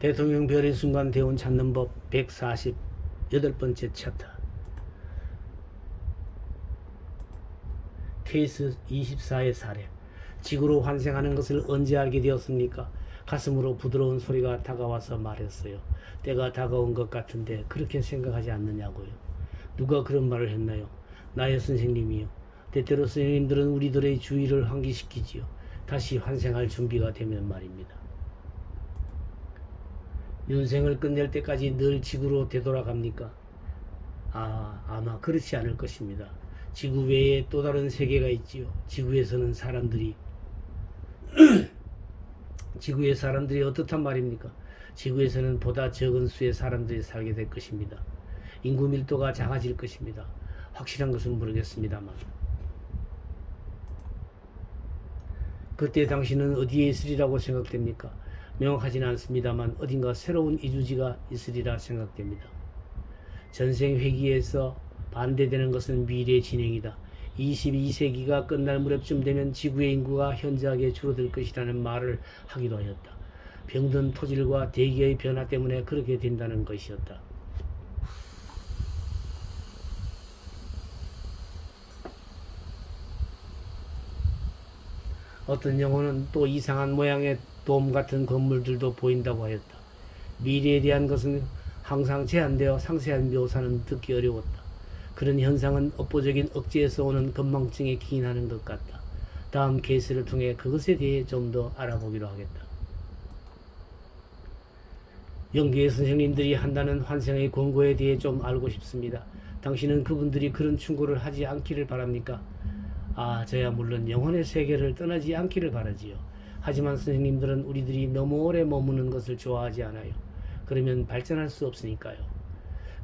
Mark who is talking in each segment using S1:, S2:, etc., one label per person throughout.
S1: 대통령 별의 순간 대운 찾는 법 148번째 챕터. 케이스 24의 사례. 지구로 환생하는 것을 언제 알게 되었습니까? 가슴으로 부드러운 소리가 다가와서 말했어요. 때가 다가온 것 같은데 그렇게 생각하지 않느냐고요. 누가 그런 말을 했나요? 나의 선생님이요. 때때로 선생님들은 우리들의 주의를 환기시키지요. 다시 환생할 준비가 되면 말입니다. 윤생을 끝낼 때까지 늘 지구로 되돌아갑니까? 아마 그렇지 않을 것입니다. 지구 외에 또 다른 세계가 있지요. 지구에서는 지구의 사람들이 어떻단 말입니까? 지구에서는 보다 적은 수의 사람들이 살게 될 것입니다. 인구 밀도가 작아질 것입니다. 확실한 것은 모르겠습니다만. 그때 당신은 어디에 있으리라고 생각됩니까? 명확하지는 않습니다만 어딘가 새로운 이주지가 있으리라 생각됩니다. 전생회기에서 반대되는 것은 미래 진행이다. 22세기가 끝날 무렵쯤 되면 지구의 인구가 현저하게 줄어들 것이라는 말을 하기도 하였다. 병든 토질과 대기의 변화 때문에 그렇게 된다는 것이었다. 어떤 영혼은 또 이상한 모양의 돔 같은 건물들도 보인다고 하였다. 미래에 대한 것은 항상 제한되어 상세한 묘사는 듣기 어려웠다. 그런 현상은 업보적인 억지에서 오는 건망증에 기인하는 것 같다. 다음 케이스를 통해 그것에 대해 좀 더 알아보기로 하겠다. 영계의 선생님들이 한다는 환생의 권고에 대해 좀 알고 싶습니다. 당신은 그분들이 그런 충고를 하지 않기를 바랍니까? 저야 물론 영혼의 세계를 떠나지 않기를 바라지요. 하지만 선생님들은 우리들이 너무 오래 머무는 것을 좋아하지 않아요. 그러면 발전할 수 없으니까요.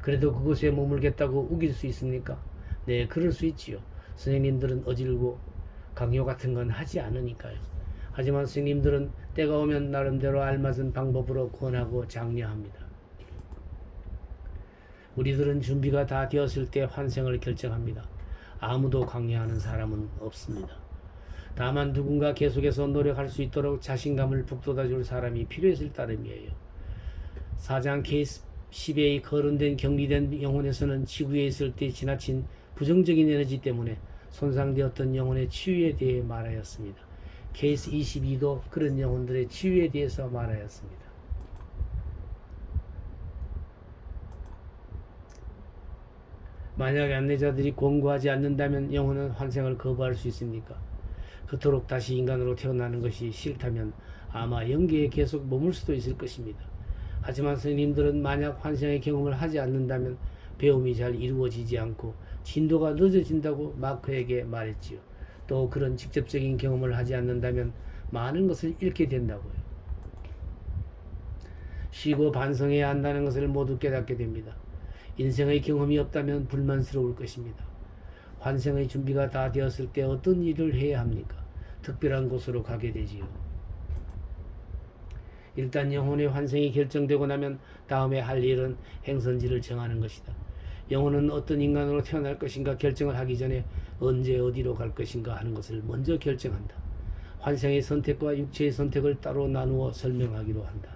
S1: 그래도 그곳에 머물겠다고 우길 수 있습니까? 네, 그럴 수 있지요. 선생님들은 어질고 강요 같은 건 하지 않으니까요. 하지만 선생님들은 때가 오면 나름대로 알맞은 방법으로 권하고 장려합니다. 우리들은 준비가 다 되었을 때 환생을 결정합니다. 아무도 강요하는 사람은 없습니다. 다만 누군가 계속해서 노력할 수 있도록 자신감을 북돋아 줄 사람이 필요했을 따름이에요. 4장 케이스 10의 거론된 격리된 영혼에서는 지구에 있을 때 지나친 부정적인 에너지 때문에 손상되었던 영혼의 치유에 대해 말하였습니다. 케이스 22도 그런 영혼들의 치유에 대해서 말하였습니다. 만약 안내자들이 권고하지 않는다면 영혼은 환생을 거부할 수 있습니까? 그토록 다시 인간으로 태어나는 것이 싫다면 아마 영계에 계속 머물 수도 있을 것입니다. 하지만 선생님들은 만약 환생의 경험을 하지 않는다면 배움이 잘 이루어지지 않고 진도가 늦어진다고 마크에게 말했지요. 또 그런 직접적인 경험을 하지 않는다면 많은 것을 잃게 된다고요. 쉬고 반성해야 한다는 것을 모두 깨닫게 됩니다. 인생의 경험이 없다면 불만스러울 것입니다. 환생의 준비가 다 되었을 때 어떤 일을 해야 합니까? 특별한 곳으로 가게 되지요. 일단 영혼의 환생이 결정되고 나면 다음에 할 일은 행선지를 정하는 것이다. 영혼은 어떤 인간으로 태어날 것인가 결정을 하기 전에 언제 어디로 갈 것인가 하는 것을 먼저 결정한다. 환생의 선택과 육체의 선택을 따로 나누어 설명하기로 한다.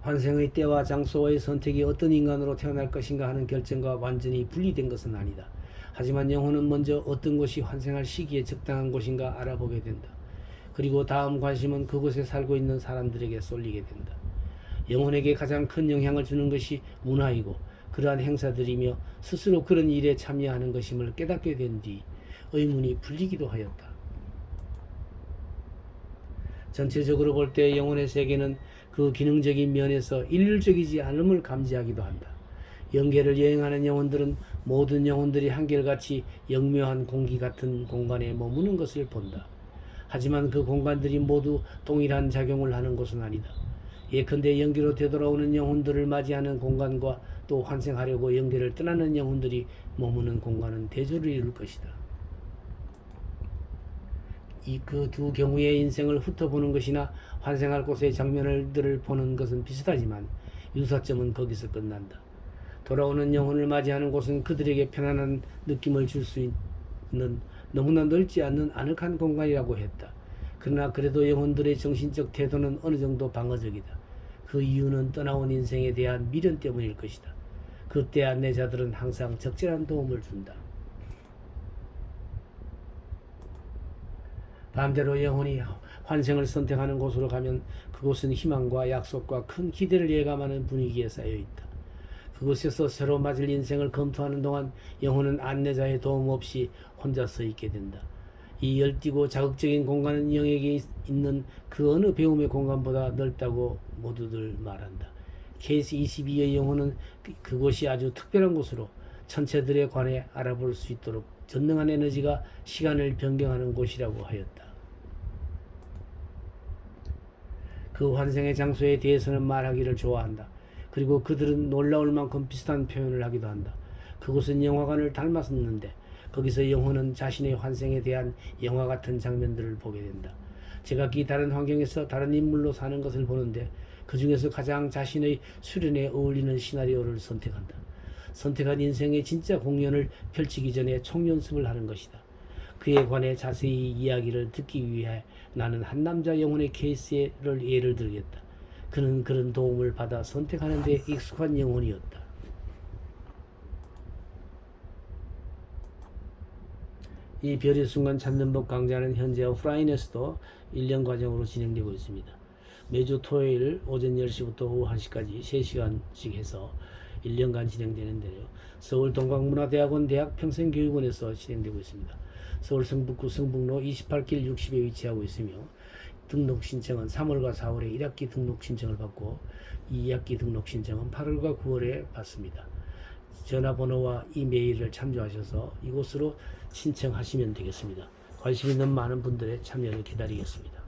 S1: 환생의 때와 장소와의 선택이 어떤 인간으로 태어날 것인가 하는 결정과 완전히 분리된 것은 아니다. 하지만 영혼은 먼저 어떤 곳이 환생할 시기에 적당한 곳인가 알아보게 된다. 그리고 다음 관심은 그곳에 살고 있는 사람들에게 쏠리게 된다. 영혼에게 가장 큰 영향을 주는 것이 문화이고 그러한 행사들이며 스스로 그런 일에 참여하는 것임을 깨닫게 된 뒤 의문이 풀리기도 하였다. 전체적으로 볼 때 영혼의 세계는 그 기능적인 면에서 일률적이지 않음을 감지하기도 한다. 영계를 여행하는 영혼들은 모든 영혼들이 한결같이 영묘한 공기 같은 공간에 머무는 것을 본다. 하지만 그 공간들이 모두 동일한 작용을 하는 것은 아니다. 예컨대 영계로 되돌아오는 영혼들을 맞이하는 공간과 또 환생하려고 영계를 떠나는 영혼들이 머무는 공간은 대조를 이룰 것이다. 그 두 경우의 인생을 훑어보는 것이나 환생할 곳의 장면들을 보는 것은 비슷하지만 유사점은 거기서 끝난다. 돌아오는 영혼을 맞이하는 곳은 그들에게 편안한 느낌을 줄 수 있는 너무나 넓지 않는 아늑한 공간이라고 했다. 그러나 그래도 영혼들의 정신적 태도는 어느 정도 방어적이다. 그 이유는 떠나온 인생에 대한 미련 때문일 것이다. 그때 안내자들은 항상 적절한 도움을 준다. 반대로 영혼이 환생을 선택하는 곳으로 가면 그곳은 희망과 약속과 큰 기대를 예감하는 분위기에 쌓여 있다. 그곳에서 새로 맞을 인생을 검토하는 동안 영혼은 안내자의 도움 없이 혼자 서 있게 된다. 이 열띠고 자극적인 공간은 영에게 있는 그 어느 배움의 공간보다 넓다고 모두들 말한다. 케이스 22의 영혼은 그곳이 아주 특별한 곳으로 천체들에 관해 알아볼 수 있도록 전능한 에너지가 시간을 변경하는 곳이라고 하였다. 그 환생의 장소에 대해서는 말하기를 좋아한다. 그리고 그들은 놀라울 만큼 비슷한 표현을 하기도 한다. 그곳은 영화관을 닮았었는데 거기서 영혼은 자신의 환생에 대한 영화 같은 장면들을 보게 된다. 제각기 다른 환경에서 다른 인물로 사는 것을 보는데 그 중에서 가장 자신의 수련에 어울리는 시나리오를 선택한다. 선택한 인생의 진짜 공연을 펼치기 전에 총연습을 하는 것이다. 그에 관해 자세히 이야기를 듣기 위해 나는 한 남자 영혼의 케이스를 예를 들겠다. 그는 그런 도움을 받아 선택하는 데 익숙한 영혼이었다. 이 별의 순간 찾는 법 강좌는 현재 오프라인에서도 1년 과정으로 진행되고 있습니다. 매주 토요일 오전 10시부터 오후 1시까지 3시간씩 해서 1년간 진행되는데요. 서울 동광문화대학원 대학평생교육원에서 진행되고 있습니다. 서울 성북구 성북로 28길 60에 위치하고 있으며 등록 신청은 3월과 4월에 1학기 등록 신청을 받고 2학기 등록 신청은 8월과 9월에 받습니다. 전화번호와 이메일을 참조하셔서 이곳으로 신청하시면 되겠습니다. 관심 있는 많은 분들의 참여를 기다리겠습니다.